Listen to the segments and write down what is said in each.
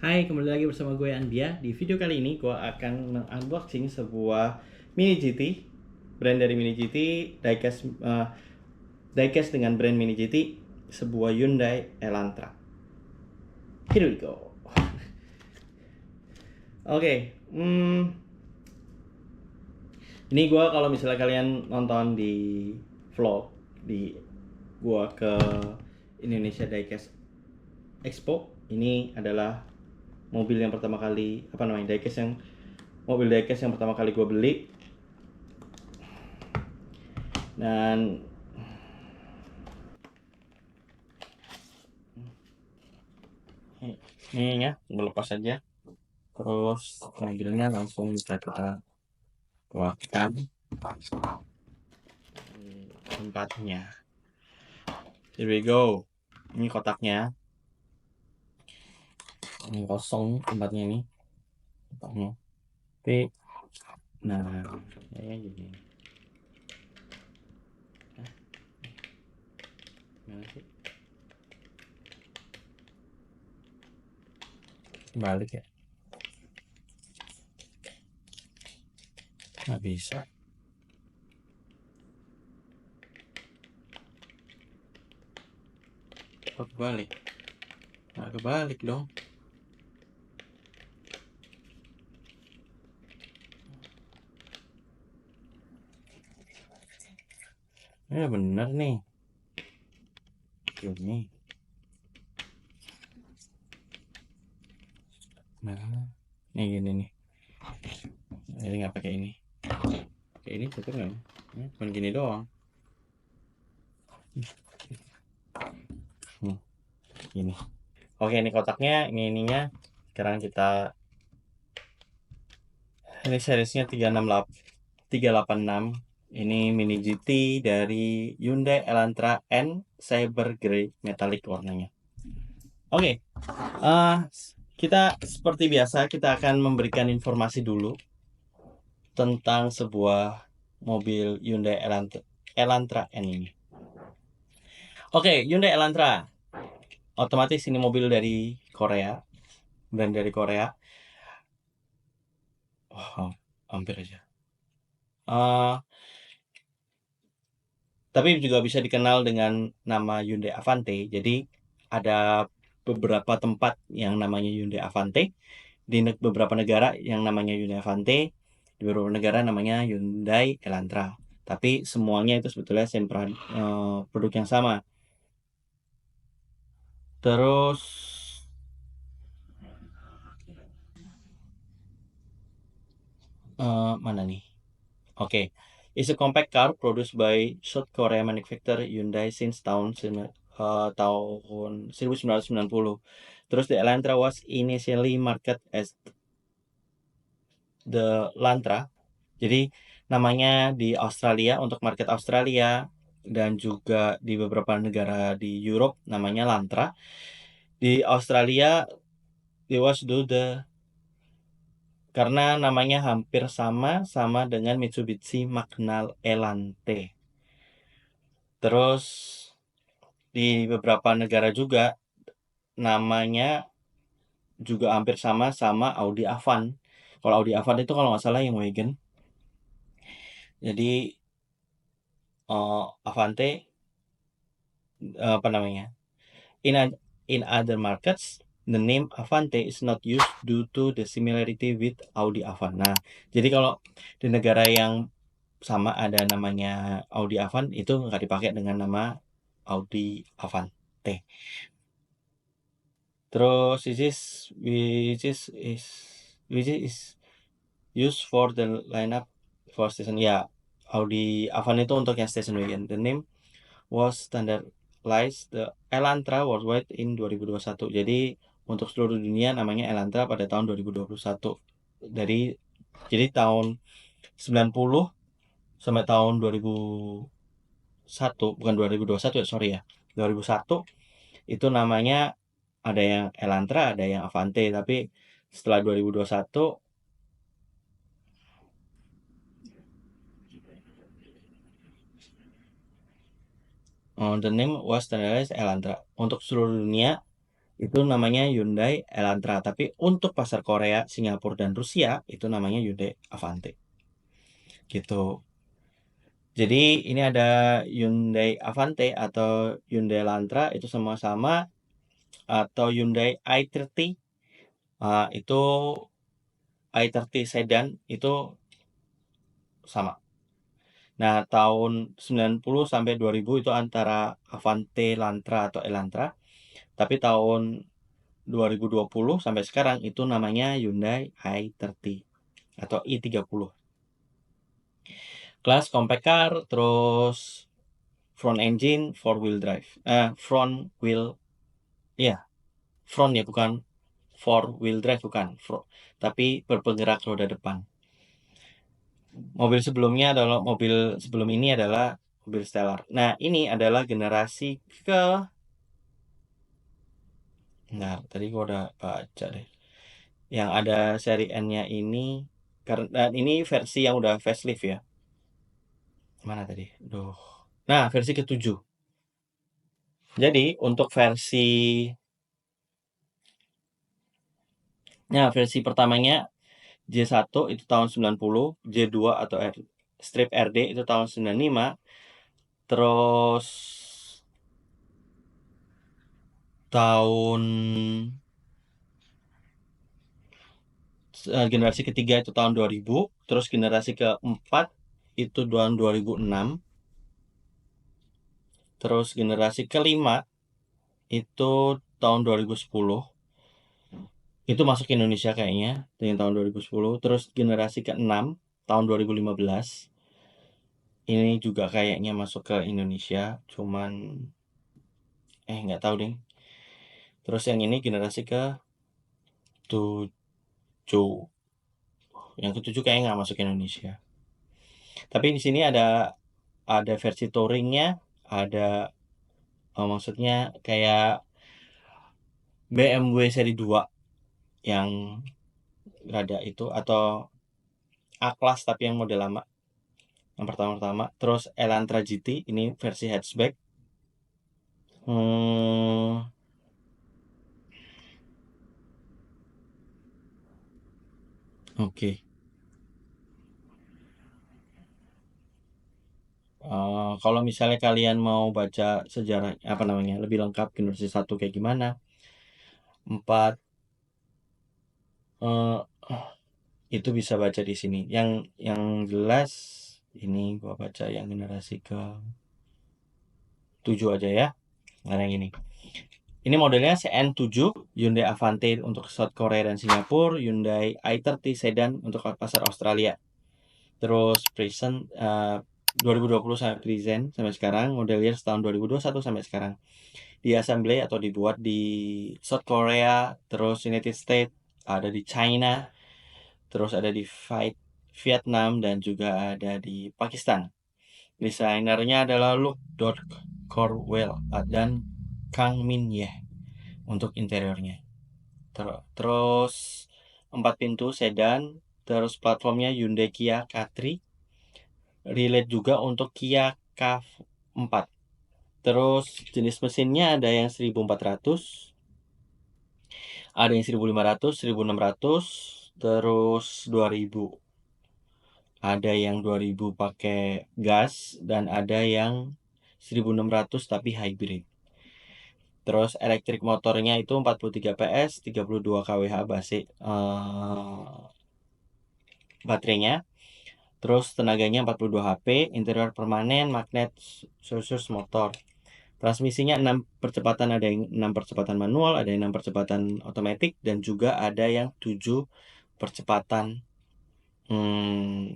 Hai, kembali lagi bersama gue Andia. Di video kali ini gue akan unboxing sebuah Mini GT, brand dari Mini GT, diecast dengan brand Mini GT, sebuah Hyundai Elantra. Here we go. Oke, ini gue kalau misalnya kalian nonton di vlog di gue ke Indonesia Diecast Expo, ini adalah mobil yang pertama kali mobil diecast yang pertama kali gue beli. Dan ini ya, gue lepas aja. Terus mobilnya langsung bisa kita keluarkan tempatnya. Here we go. Ini kotaknya. Ini kosong tempatnya ini. Kotaknya. Tapi, nah, kayaknya gini. Gimana sih? Balik ya? Nggak bisa. Kok kebalik? Nggak kebalik dong. Ya bener nih. Ini. Nah, ini gini nih. Jadi nggak pakai ini. Pakai ini cukup nggak? Cuma gini doang. Gini. Oke, ini kotaknya, ini ininya. Sekarang kita ini seriesnya 386. Ini Mini GT dari Hyundai Elantra N Cyber Grey metallic warnanya. Oke, kita seperti biasa kita akan memberikan informasi dulu tentang sebuah mobil Hyundai Elantra N ini. Oke, Hyundai Elantra. Otomatis ini mobil dari Korea, brand dari Korea. Oh, hampir aja. Tapi juga bisa dikenal dengan nama Hyundai Avante. Jadi ada beberapa tempat yang namanya Hyundai Avante, di beberapa negara yang namanya Hyundai Avante, di beberapa negara namanya Hyundai Elantra. Tapi semuanya itu sebetulnya produk yang sama. Terus mana nih? Oke. It's a compact car produced by South Korea manufacturer Hyundai since tahun 1990. Terus the Elantra was initially marketed as the Lantra. Jadi namanya di Australia, untuk market Australia dan juga di beberapa negara di Europe namanya Lantra. Di Australia it was karena namanya hampir sama dengan Mitsubishi Magnal Elante. Terus di beberapa negara juga namanya juga hampir sama Audi Avant. Kalau Audi Avant itu kalau nggak salah yang wagon. Jadi Avante apa namanya? In other markets, the name Avante is not used due to the similarity with Audi Avant. Nah, jadi kalau di negara yang sama ada namanya Audi Avant, itu nggak dipakai dengan nama Audi Avante. Terus which is used for the lineup for station. Ya, Audi Avant itu untuk yang station wagon. The name was standardized the Elantra worldwide in 2021. Jadi untuk seluruh dunia namanya Elantra pada tahun 2021. Jadi tahun 90 sampai tahun 2001, bukan 2021 ya, sorry ya. 2001 itu namanya ada yang Elantra, ada yang Avante, tapi setelah 2021 the name was standardized Elantra. Untuk seluruh dunia itu namanya Hyundai Elantra. Tapi untuk pasar Korea, Singapura, dan Rusia itu namanya Hyundai Avante. Gitu. Jadi ini ada Hyundai Avante atau Hyundai Elantra itu sama-sama, atau Hyundai i30 itu i30 sedan itu sama. Nah, tahun 90 sampai 2000 itu antara Avante Elantra atau Elantra. Tapi tahun 2020 sampai sekarang itu namanya Hyundai i30 atau i30. Kelas compact car, terus front engine, four wheel drive. Front wheel, ya, front ya, bukan four wheel drive, bukan. Tapi berpenggerak roda depan. Mobil sebelum ini adalah mobil Stellar. Nah, ini adalah generasi Nah, tadi gua udah baca deh. Yang ada seri N-nya ini, karena ini versi yang udah facelift ya. Mana tadi? Duh. Nah, versi ke-7. Jadi, untuk versi pertamanya J1 itu tahun 90, J2 atau strip RD itu tahun 95, terus tahun generasi ketiga itu tahun 2000, terus generasi keempat itu tahun 2006, terus generasi kelima itu tahun 2010. Itu masuk ke Indonesia kayaknya dengan tahun 2010. Terus generasi ke-6 tahun 2015. Ini juga kayaknya masuk ke Indonesia, cuman nggak tahu deh. Terus yang ini generasi ke-7. Yang ke-7 kayaknya nggak masuk ke Indonesia. Tapi di sini ada versi touringnya, ada maksudnya kayak BMW seri 2 yang ada itu, atau A-Class tapi yang model lama, yang pertama-tama. Terus Elantra GT ini versi hatchback. Oke. Kalau misalnya kalian mau baca sejarah lebih lengkap generasi 1 kayak gimana, 4 itu bisa baca di sini. Yang jelas ini gua baca yang generasi ke-7 aja ya. Nah, yang ini. Ini modelnya CN7, Hyundai Avante untuk South Korea dan Singapura, Hyundai i30 sedan untuk pasar Australia. Terus present 2020 sampai present sampai sekarang, model years tahun 2021 sampai sekarang. Di assembly atau dibuat di South Korea, terus United States, ada di China, terus ada di Vietnam, dan juga ada di Pakistan. Desainernya adalah Luke Corwell dan Kang Min Ye untuk interiornya. Terus 4 pintu sedan, terus platformnya Hyundai Kia K3, relate juga untuk Kia K4. Terus jenis mesinnya ada yang 1400, ada yang 1500, 1600, terus 2000. Ada yang 2000 pakai gas dan ada yang 1600 tapi hybrid. Terus elektrik motornya itu 43 PS, 32 kWh baterainya. Terus tenaganya 42 HP, interior permanen, magnet, source motor. Transmisinya 6 percepatan, ada yang 6 percepatan manual, ada yang 6 percepatan otomatis, dan juga ada yang 7 percepatan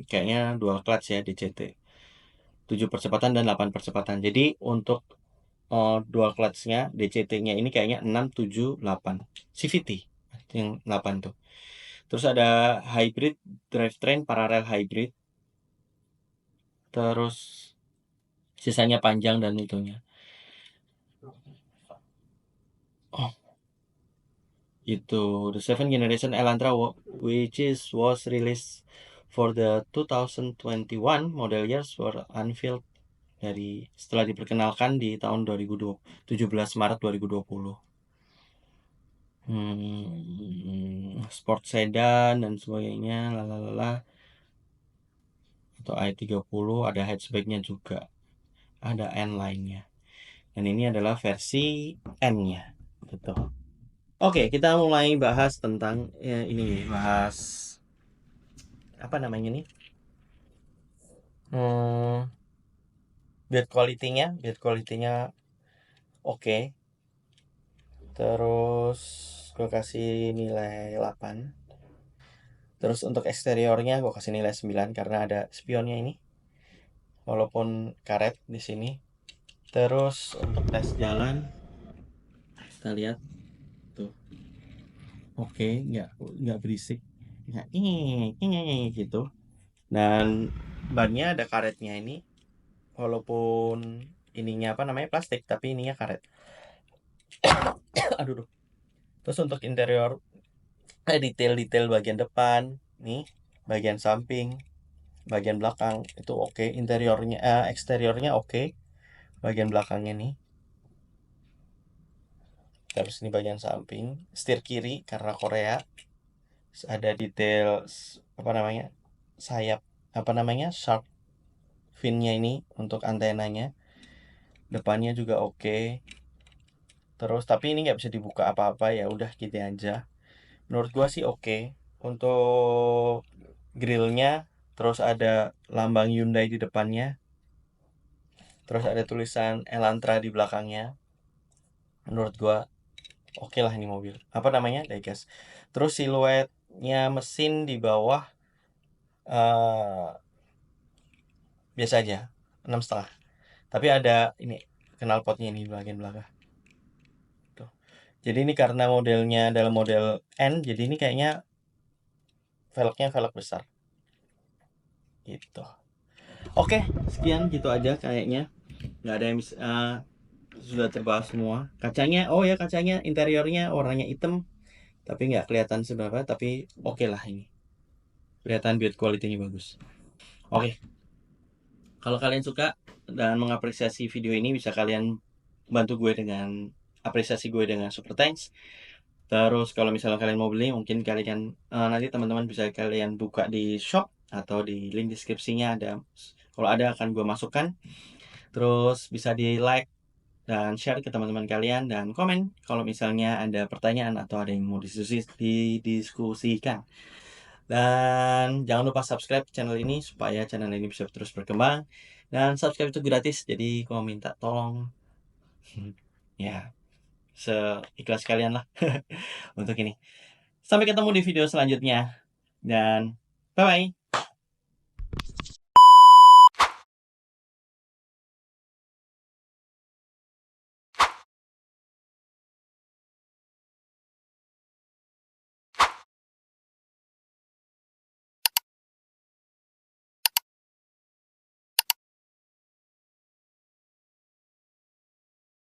kayaknya dual clutch ya, DCT. 7 percepatan dan 8 percepatan. Jadi untuk dual clutch-nya, DCT-nya ini kayaknya 6, 7, 8. CVT yang 8 tuh. Terus ada hybrid drivetrain, parallel hybrid. Terus sisanya panjang dan itunya. Itu the 7th generation Elantra which was released for the 2021 model years were unveiled setelah diperkenalkan di tahun 2017 Maret 2020. sport sedan dan sebagainya, lalalala. Atau i30, ada hatchbacknya juga, ada N-line-nya. Dan ini adalah versi N-nya, gitu. Oke, kita mulai bahas tentang ini, bahas apa namanya nih? Build quality-nya oke. Terus gue kasih nilai 8. Terus untuk eksteriornya gue kasih nilai 9 karena ada spionnya ini. Walaupun karet di sini. Terus untuk tes jalan kita lihat tuh. Oke, nggak berisik. Nggak gitu. Dan bannya ada karetnya ini. Walaupun ininya apa namanya plastik, tapi ininya karet. Aduh. Terus untuk interior detail-detail bagian depan nih, bagian samping, bagian belakang itu oke. Interiornya eksteriornya oke. Bagian belakangnya nih. Terus ini bagian samping, setir kiri karena Korea. Ada detail apa namanya? Sayap apa namanya? Shark finnya ini untuk antenanya. Depannya juga oke. Terus tapi ini nggak bisa dibuka apa-apa, ya udah gitu aja. Menurut gua sih oke. Untuk grillnya, terus ada lambang Hyundai di depannya, terus ada tulisan Elantra di belakangnya. Menurut gua oke lah ini mobil. Apa namanya? Diecast. Terus siluetnya mesin di bawah eh biasa aja, 6,5. Tapi ada ini knalpotnya ini di bagian belakang. Tuh. Jadi ini karena modelnya dalam model N, jadi ini kayaknya velgnya velg besar. Gitu. Oke, sekian gitu aja kayaknya. Nggak ada yang bisa sudah terbahas semua. Kacanya, oh ya kacanya interiornya warnanya hitam, tapi nggak kelihatan seberapa, tapi oke lah ini. Kelihatan build quality-nya bagus. Oke. Kalau kalian suka dan mengapresiasi video ini, bisa kalian bantu gue dengan apresiasi gue dengan super thanks. Terus kalau misalnya kalian mau beli, mungkin kalian nanti teman-teman bisa kalian buka di shop atau di link deskripsinya ada. Kalau ada akan gue masukkan. Terus bisa di like dan share ke teman-teman kalian dan komen kalau misalnya ada pertanyaan atau ada yang mau didiskusikan. Dan jangan lupa subscribe channel ini supaya channel ini bisa terus berkembang. Dan subscribe itu gratis, jadi gue minta tolong ya seikhlas kalian lah untuk ini. Sampai ketemu di video selanjutnya dan bye bye.